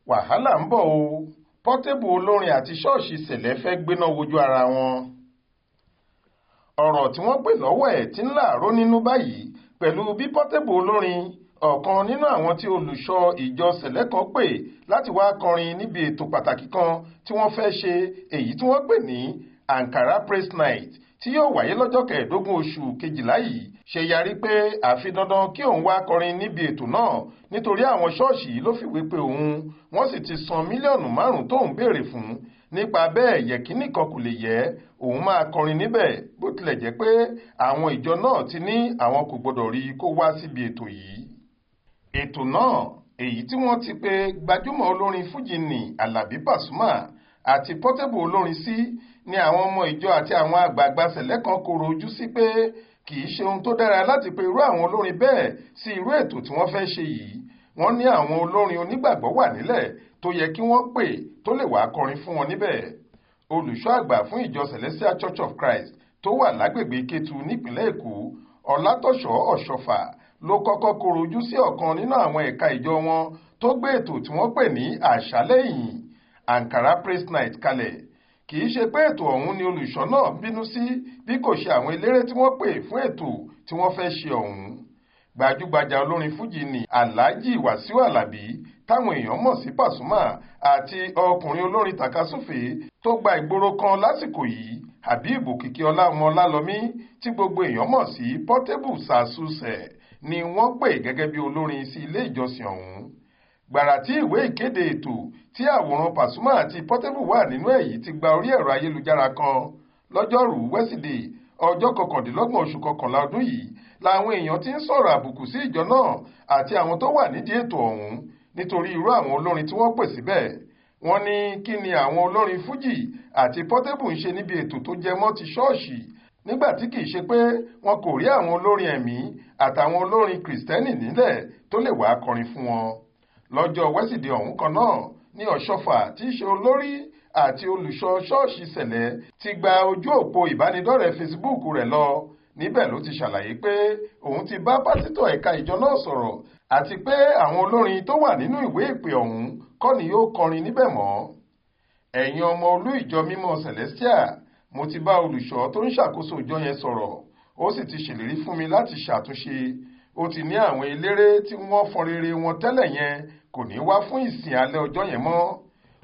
wàhálà ń bọ̀ o. Pọ́tébù olórin àti ṣọ́ọ̀ṣì Sẹlẹ fẹ́ gbéná wojú ara wọn. Ọ̀rọ̀ tí wọ́n pè lọ́wọ́ ẹ̀ ti ń láàró nínú báyìí pẹ̀lú bí Pọ́tébù olórin, ọ̀kan nínú àwọn tí olùṣọ́ ìjọ Sẹlẹ kan pè láti wá kọrin níbi ètò pàtàkì kan tí wọ́n fẹ́ ṣe, èyí tí wọ́n pè ní Ankara Praise Night tí yóò wáyé lọ́jọ́ 15 oṣù kejìlá yìí, ṣe yarí pé àfi dandan kí òun wá kọrin níbi ètò náà nítorí àwọn ṣọ́ọ̀ṣì ló fìwé pé òun, wọ́n sì ti san mílíọ̀nù 5 tóun béèrè fún. Nípa bẹ́ẹ̀ yẹ̀kíní kan kò lè yẹ òun máa kọrin níbẹ̀, bó tilẹ̀ jẹ́ pé àwọn ìjọ náà ti ní àwọn kò gbọdọ̀ rí kó wá síbi ètò yìí. Ètò náà, èyí tí wọ́n ti pe gbajúmọ̀ olórin fújì ní Àlàbí Pàsúmà àti Pọ́tébù olórin sí, ni àwọn ọmọ ìjọ àti àwọn àgbààgbà Sẹlẹ kan koro ojú sí pé kì í ṣe ohun tó dára láti pe irú àwọn olórin bẹ́ẹ̀ sí irú ètò tí wọ́n fẹ́ ṣe yìí. Wọ́n ní àwọn olórin onígbàgbọ́ wà nílẹ̀ tó yẹ kí wọ́n pè tó lè wá kọrin fún wọn níbẹ̀. Olùṣọ́ àgbà fún ìjọ Celestial Church of Christ tó wà lágbègbè Kétu nípìnlẹ̀ Èkó, Ọlátọ́ṣọ́ Ọ̀ṣọ́fà, ló kọ́kọ́ koro ojú sí ọ̀kan nínú àwọn ẹ̀ka ìjọ wọn tó gbé ètò tí wọ́n pè ní àṣálẹ́ ìyìn Ankara Praise Night kalẹ̀. Kì í ṣe pé ètò ọ̀hún ni olùṣọ́ náà bínú sí, bí kò ṣe àwọn eléré tí wọ́n pè fún ètò tí wọ́n fẹ́ ṣe ọ̀hún. Gbajúgbajà olórin fújì ní Alhaji Wasiu Alabi, táwọn èèyàn mọ̀ sí Pàsúmà, àti ọkùnrin olórin tàkasúfè tó gba ìgboro kan lásìkò yìí, Habib Òkìkíọlá ọmọ Ọlálọmí, tí gbogbo èèyàn mọ̀ sí Pọ́tébù Sàṣùṣẹ̀, ni wọ́n pè gẹ́gẹ́ bí olórin sí ilé ìjọsìn ọ̀hún. Gbàrà tí ìwé ìkéde ètò tí àwòrán Pàsúmà àti Pọ́tébù wà nínú èyí ti gba orí ẹ̀rọ ayélujára kan lọ́jọ́rùú wẹ́sídẹ̀ẹ́ ọjọ́ 29 oṣù kọkànlá ọdún yìí, làwọn èèyàn ti ń sọ̀rọ̀ àbùkù sí ìjọ náà àti àwọn tó wà nídìí ètò ọ̀hún nítorí irú àwọn olórin tí wọ́n pè síbẹ̀. Wọ́n ní kí ni àwọn olórin fújì àti Pọ́tébù ń ṣe níbi ètò tó jẹ mọ́ ti ṣọ́ọ̀ṣì, nígbà tí kì í ṣe pé wọn kò rí àwọn olórin ẹ̀mí àtàwọn olórin kìrìsìtẹ́nì nílẹ̀ tó lè wá kọrin fún wọn. Lọ́jọ́ wẹ́sídẹ̀ẹ́ ọ̀hún kan náà ní Ọ̀ṣọ́fà, tí í ṣe olórí àti olùṣọ́ ṣọ́ọ̀ṣì Sẹlẹ, ti gba ojú òpó ìbánidọ́rẹ̀ẹ́ Facebook rẹ̀ lọ. Níbẹ̀ ló ti ṣàlàyé pé òun ti bá pásítọ̀ ẹ̀ka ìjọ náà sọ̀rọ̀ àti pé àwọn olórin tó wà nínú ìwé ìpè ọ̀hún kọ́ ni yóò kọrin níbẹ̀ mọ́. Ẹ̀yin ọmọ olú ìjọ mímọ́ Celestial, mo ti bá olùṣọ́ tó ń ṣàkóso ìjọ yẹn sọ̀rọ̀, ó sì ti ṣèlérí fún mi láti ṣàtúnṣe. Ó ti ní àwọn eléré tí wọ́n fọn rere wọn tẹ́lẹ̀ yẹn kò ní wá fún ìsìn alẹ́ ọjọ́ yẹn mọ́.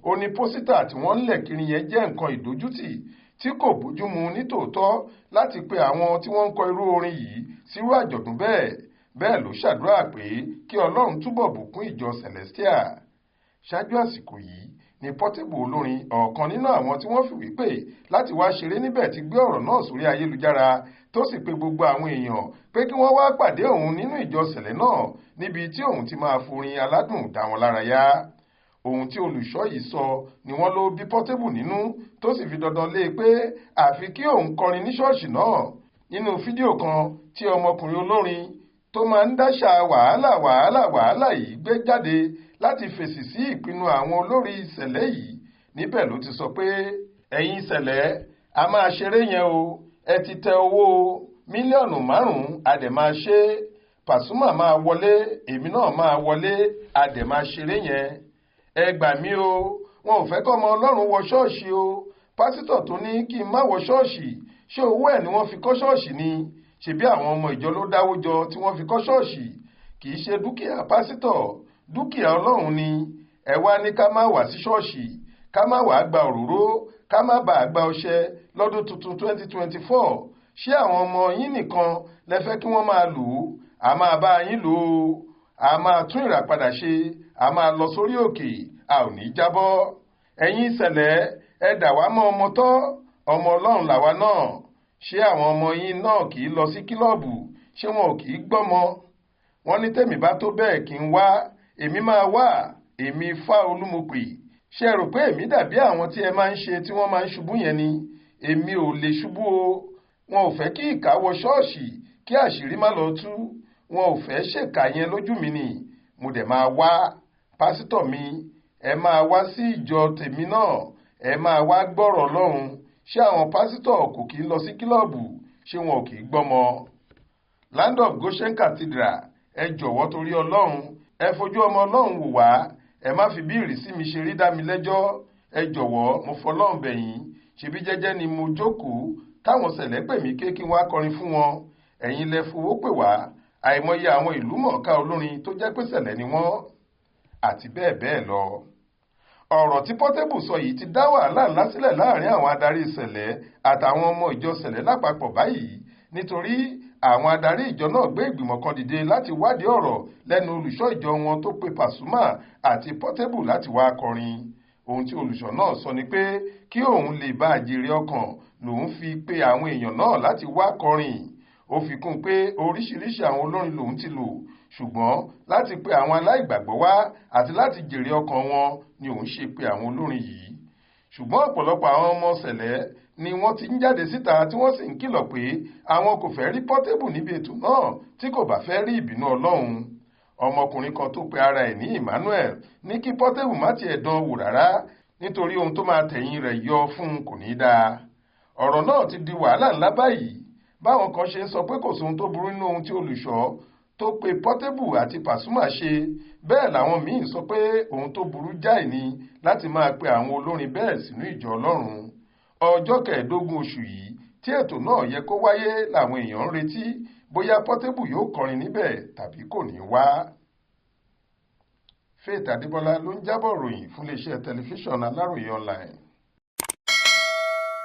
Ó ní pósítà tí wọ́n ń lẹ̀ kiri yẹn jẹ́ nǹkan ìdójútì tí kò bójúmu nítòótọ́ láti pe àwọn tí wọ́n ń kọ irú orin yìí sírú àjọ̀dún bẹ́ẹ̀. Bẹ́ẹ̀ ló ṣàdúrà pé kí Ọlọ́run túbọ̀ bùkún ìjọ Celestial. Ṣáájú àsìkò yìí ni Pọ́tébù olórin, ọ̀kan nínú àwọn tí wọ́n fìwé pè láti wá ṣeré níbẹ̀, ti gbé ọ̀rọ̀ náà sórí ayélujára tó sì pe gbogbo àwọn èèyàn pé kí wọ́n wá pàdé òun nínú ìjọ Sẹlẹ náà níbi tí òun ti máa forin aládùn dá wọn lára yá. Ohun tí olùṣọ́ yìí sọ ni wọ́n ló bí Pọ́tébù nínú, tó sì fi dandan lé pé àfi kí òun kọrin ní ṣọ́ọ̀ṣì náà. Nínú fídíò kan tí ọmọkùnrin olórin tó máa ń dáṣà wàhálà yìí gbé jáde láti fèsì sí ìpinnu àwọn olórí Sẹlẹ yìí, níbẹ̀ ló ti sọ pé ẹ̀yin Sẹlẹ, a máa ṣeré yẹn o, ẹ ti tẹ owó mílíọ̀nù 5, a dẹ̀ máa ṣe. Pàsúmà máa wọlé, èmi náà máa wọlé, a dẹ̀ máa ṣeré yẹn. Ẹ gbà mí o, wọn ò fẹ́ kọ́mọ Ọlọ́run wọ ṣọ́ọ̀ṣì o. Pásítọ̀ tó ní kí n má wọ ṣọ́ọ̀ṣì, ṣé owó ẹ̀ ni wọ́n fi kọ́ ṣọ́ọ̀ṣì ni? Ṣebí àwọn ọmọ ìjọ ló dáwó jọ tí wọ́n fi kọ́ ṣọ́ọ̀ṣì? Kì í ṣe dúkìá pásítọ̀, dúkìá Ọlọ́run ni. Ẹ wá ní ká má wá sí ṣọ́ọ̀ṣì, ká má wá gba òróró, ká má bàa gba ọṣẹ lọ́dún tuntun 2024. Ṣé àwọn ọmọ yín nìkan lẹ fẹ́ kí wọ́n máa lò ó? A máa bá yín lò ó, a máa tún ìràpadà ṣe, a máa lọ sórí òkè, a ò ní jábọ́. Ẹ̀yin Sẹlẹ, ẹ dà wá mọ́ ọmọ tọ́, ọmọ Ọlọ́run làwa náà. Ṣé àwọn ọmọ yín náà kì í lọ sí kílọ̀bù? Ṣé wọn ò kì í gbọ́mọ? Wọ́n ní tèmi bá tó bẹ́ẹ̀ kí n wá, èmi máa wá, èmi Fá Olúmọpè. Ṣé ẹ rò pé èmi dàbí àwọn tí ẹ máa ń ṣe tí wọ́n máa ń ṣubú yẹn ni? Èmi ò lè ṣubú o. Wọn ò fẹ́ kí ìkà wọ ṣọ́ọ̀ṣì kí àṣírí má lọ tú. Wọn ò fẹ́ ṣèkà yẹn lójú mi ni. Mo dẹ̀ máa wá. Pásítọ̀ mi, ẹ máa wá sí ìjọ tèmi náà, ẹ máa wá gbọ́rọ̀ Ọlọ́run. Ṣé àwọn pásítọ̀ kò kì í lọ sí kílọ̀bù? Ṣé wọn ò kì í gbọ́mọ? Land of Goshen Cathedral, ẹ jọ̀wọ́ torí Ọlọ́run, ẹ fojú ọmọ Ọlọ́run wò wá. ẹ má fi bí ìrísí mi ṣe rí dá mi lẹ́jọ́, ẹ jọ̀wọ́ mo fọlọ́run bẹ̀ yín, ṣebí jẹ́jẹ́ ni mo jókòó táwọn Sẹlẹ pè mí kí wọ́n á kọrin fún wọn, ẹ̀yin lẹ fowó pè wá, àìmọye àwọn ìlú mọ̀ọ́ká olórin tó jẹ́ pé Sẹlẹ ni wọ́n, àti bẹ́ẹ̀ bẹ́ẹ̀ lọ. Ọ̀rọ̀ tí Portable sọ yìí ti dá wàhálà ńlá sílẹ̀ láàrin àwọn adarí Sẹlẹ àtàwọn ọmọ ìjọ Sẹlẹ lápapọ̀ báyìí, nítorí àwọn adarí ìjọ náà gbé ìgbìmọ̀ kan dìde láti wádìí ọ̀rọ̀ lẹ́nu olùṣọ́ ìjọ wọn tó pe Pasuma àti Portable láti wá kọrin. Ohun tí olùṣọ́ náà sọ ni pé kí òun lè bá àjèrè ọkàn lòun fi pe àwọn èèyàn náà láti wá kọrin. Ó fi kún pé oríṣiríṣi àwọn olórin lòun ti lò, ṣùgbọ́n láti pe àwọn aláìgbàgbọ́ wá àti láti jèrè ọkàn wọn ni òun ṣe pe àwọn olórin yìí. Ṣùgbọ́n ọ̀pọ̀lọpọ̀ àwọn ọmọ Sẹlẹ ni wọ́n ti ń jáde síta tí wọ́n sì ń kìlọ̀ pé àwọn kò fẹ́ rí Portable níbi ètò náà tí kò bá fẹ́ rí ìbínú Ọlọ́run. Ọmọkùnrin kan tó pe ara ẹ̀ ní Emmanuel ní kí Portable má tiẹ̀ dán wò rárá nítorí ohun tó máa tẹ̀yìn rẹ̀ yọ fún un kò ní dáa. Ọ̀rọ̀ náà ti di wàhálà ńlá báyìí. Báwọn kan ṣe ń sọ pé kò sóhun tó burú nínú ohun tí olùṣọ́ tó pe Portable àti Pasuma ṣe, bẹ́ẹ̀ làwọn míín sọ pé ohun tó burú jáì ni láti máa pe àwọn olórin bẹ́ẹ̀ sínú ìjọ Ọlọ́run. Ọjọ́ 15 oṣù yìí tí ètò náà yẹ kó wáyé làwọn èèyàn ń retí bóyá Portable yóò kọrin níbẹ̀ tàbí kò ní wá. Faith Adébọ́lá ló ń jábọ̀ ròyìn fún iléeṣẹ́ tẹlifíṣàn Aláròyé online.